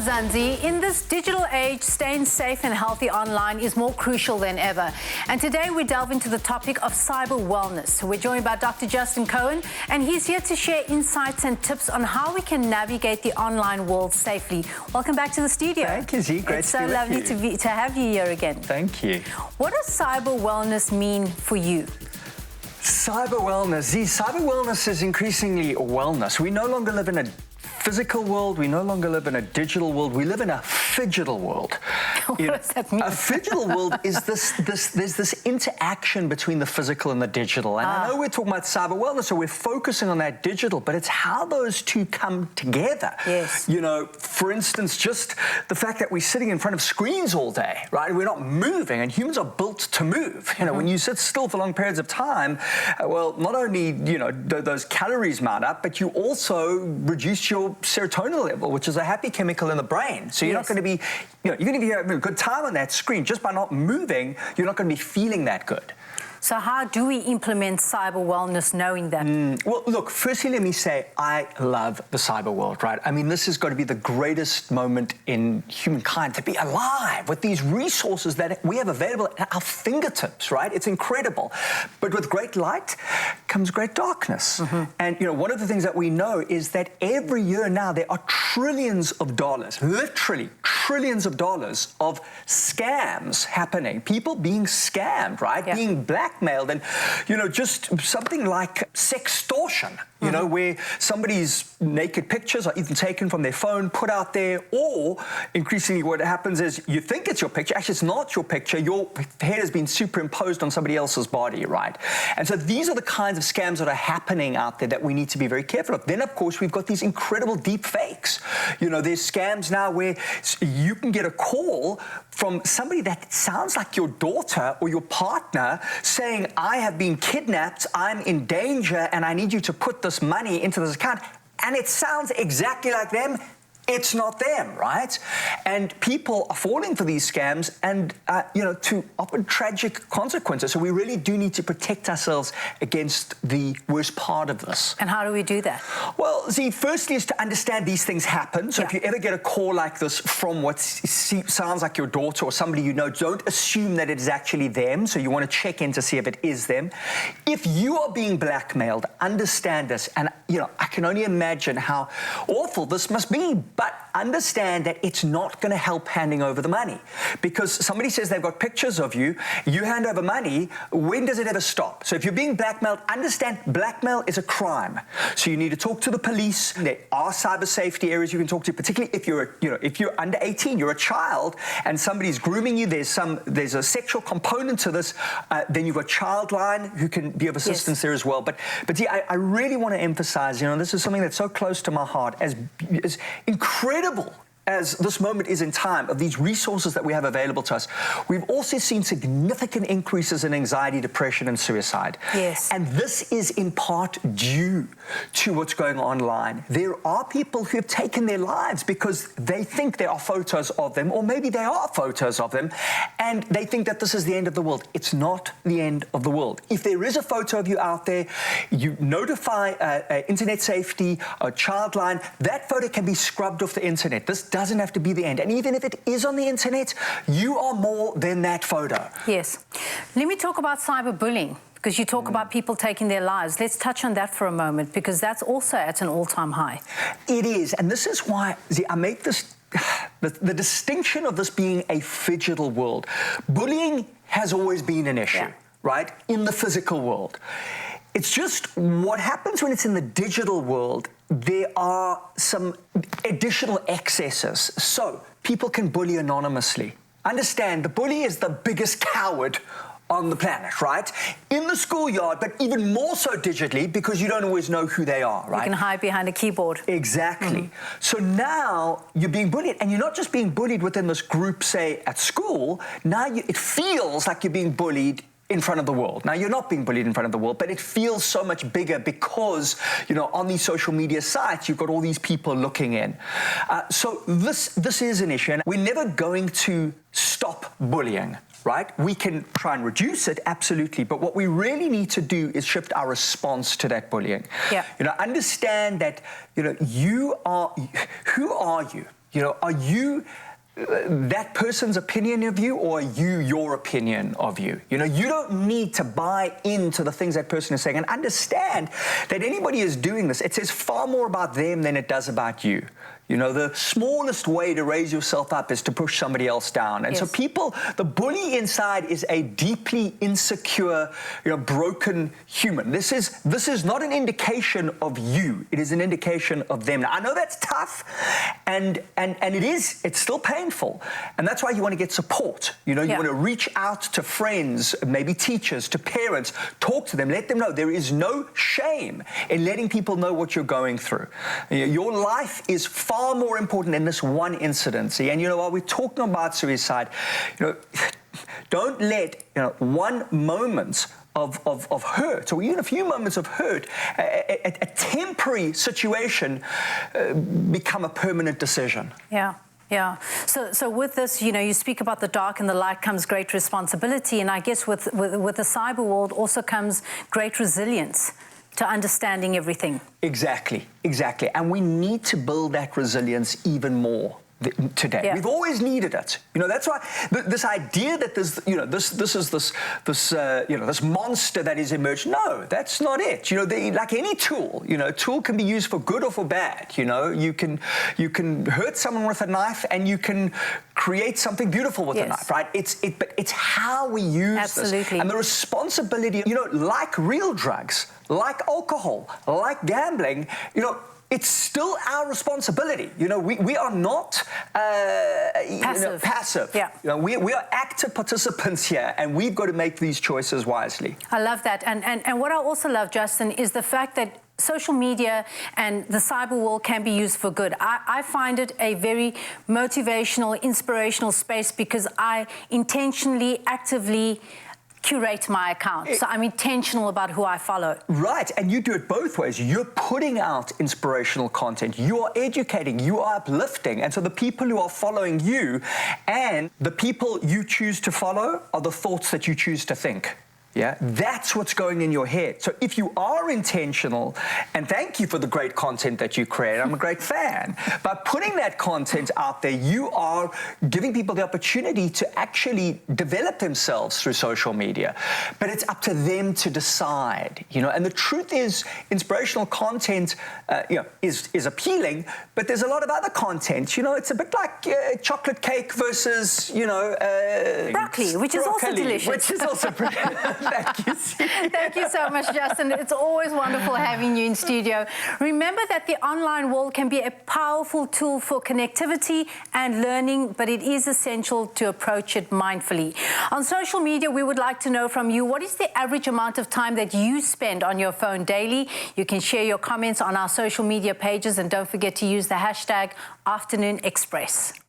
Zanzi. In this digital age, staying safe and healthy online is more crucial than ever. And today we delve into the topic of cyber wellness. We're joined by Dr. Justin Cohen, and he's here to share insights and tips on how we can navigate the online world safely. Welcome back to the studio. Thank you, Z. Great it's to be lovely with you. to have you here again. Thank you. What does cyber wellness mean for you? Cyber wellness. Z, cyber wellness is increasingly wellness. We no longer live in a physical world. We no longer live in a digital world. We live in a phygital world. What does that mean? A phygital world is there's this interaction between the physical and the digital. And I know we're talking about cyber wellness, so we're focusing on that digital, but it's how those two come together. Yes. You know, for instance, just the fact that we're sitting in front of screens all day, right? We're not moving, and humans are built to move. You know, when you sit still for long periods of time, well, not only, you know, those calories mount up, but you also reduce your serotonin level, which is a happy chemical in the brain. So you're not going to be, you know, even if you're having a good time on that screen, just by not moving, you're not going to be feeling that good. So how do we implement cyber wellness knowing that? Well, look, firstly, let me say I love the cyber world, right? I mean, this has got to be the greatest moment in humankind, to be alive with these resources that we have available at our fingertips, right? It's incredible. But with great light comes great darkness. And, you know, one of the things that we know is that every year now there are trillions of dollars, literally trillions of dollars of scams happening, people being scammed, right? Being blackmailed, and, you know, just something like sextortion, you know, where somebody's naked pictures are even taken from their phone, put out there, or increasingly what happens is you think it's your picture, actually it's not your picture, your head has been superimposed on somebody else's body, right? And so these are the kinds of scams that are happening out there that we need to be very careful of. Then, of course, we've got these incredible deep fakes. You know, there's scams now where you can get a call from somebody that sounds like your daughter or your partner saying, I have been kidnapped, I'm in danger, and I need you to put this money into this account. And it sounds exactly like them. It's not them, right? And people are falling for these scams and, you know, to often tragic consequences. So we really do need to protect ourselves against the worst part of this. And how do we do that? Well, see, firstly is to understand these things happen. So if you ever get a call like this from what sounds like your daughter or somebody you know, don't assume that it is actually them. So you want to check in to see if it is them. If you are being blackmailed, understand this. And, you know, I can only imagine how awful this must be. But understand that it's not going to help handing over the money. Because somebody says they've got pictures of you, you hand over money, when does it ever stop? So if you're being blackmailed, understand blackmail is a crime. So you need to talk to the police. There are cyber safety areas you can talk to, particularly if you're, you know, if you're under 18, you're a child, and somebody's grooming you, there's a sexual component to this, then you've got Childline who can be of assistance there as well. But yeah, I really want to emphasize, you know, this is something that's so close to my heart, as incredible as this moment is in time of these resources that we have available to us, we've also seen significant increases in anxiety, depression, and suicide. Yes. And this is in part due to what's going on online. There are people who have taken their lives because they think there are photos of them, or maybe there are photos of them, and they think that this is the end of the world. It's not the end of the world. If there is a photo of you out there, you notify Internet Safety, Childline. That photo can be scrubbed off the internet. This doesn't have to be the end. And even if it is on the internet, you are more than that photo. Yes. Let me talk about cyberbullying, because you talk about people taking their lives. Let's touch on that for a moment, because that's also at an all-time high. It is. And this is why, see, I make this, the distinction of this being a phygital world. Bullying has always been an issue, right, in the physical world. It's just what happens when it's in the digital world. There are some additional excesses. So people can bully anonymously. Understand, the bully is the biggest coward on the planet, right? In the schoolyard, but even more so digitally, because you don't always know who they are, right? You can hide behind a keyboard. Exactly. So now you're being bullied, and you're not just being bullied within this group, say, at school. Now it feels like you're being bullied in front of the world. Now, you're not being bullied in front of the world, but it feels so much bigger because, you know, on these social media sites, you've got all these people looking in. So this is an issue, and we're never going to stop bullying, right? We can try and reduce it, absolutely, but what we really need to do is shift our response to that bullying. Yeah. You know, understand that, you know, who are you? You know, are you that person's opinion of you, or are you your opinion of you? You know, you don't need to buy into the things that person is saying, and understand that anybody is doing this. It says far more about them than it does about you. You know, the smallest way to raise yourself up is to push somebody else down. And so people, the bully inside is a deeply insecure, you know, broken human. This is not an indication of you. It is an indication of them. Now, I know that's tough, and it's still painful. And that's why you want to get support. You know, you want to reach out to friends, maybe teachers, to parents, talk to them, let them know there is no shame in letting people know what you're going through. Your life is far more important than this one incident. See, and you know, while we're talking about suicide, you know, don't let, you know, one moment of hurt, or even a few moments of hurt, a temporary situation, become a permanent decision. Yeah. Yeah. So with this, you know, you speak about the dark and the light comes great responsibility, and I guess with the cyber world also comes great resilience to understanding everything. Exactly. And we need to build that resilience even more today. Yeah. We've always needed it. You know, that's why this idea that there's, you know, this monster that is emerged. No, that's not it. You know, like any tool, you know, a tool can be used for good or for bad. You know, you can hurt someone with a knife, and you can create something beautiful with a knife, right? But it's how we use this. And the responsibility, you know, like real drugs, like alcohol, like gambling, you know, it's still our responsibility. You know, we are not passive. Yeah. You know, we are active participants here, and we've got to make these choices wisely. I love that. And what I also love, Justin, is the fact that social media and the cyber world can be used for good. I find it a very motivational, inspirational space, because I intentionally, actively curate my account. So I'm intentional about who I follow. Right, and you do it both ways. You're putting out inspirational content. You are educating, you are uplifting. And so the people who are following you and the people you choose to follow are the thoughts that you choose to think. Yeah, that's what's going in your head. So if you are intentional, and thank you for the great content that you create, I'm a great fan. By putting that content out there, you are giving people the opportunity to actually develop themselves through social media. But it's up to them to decide, you know. And the truth is, inspirational content, you know, is appealing, but there's a lot of other content. You know, it's a bit like chocolate cake versus, you know, broccoli, which is also delicious. Which is also pretty. Thank you. Thank you so much, Justin. It's always wonderful having you in studio. Remember that the online world can be a powerful tool for connectivity and learning, but it is essential to approach it mindfully. On social media, we would like to know from you, what is the average amount of time that you spend on your phone daily? You can share your comments on our social media pages, and don't forget to use the hashtag #AfternoonExpress.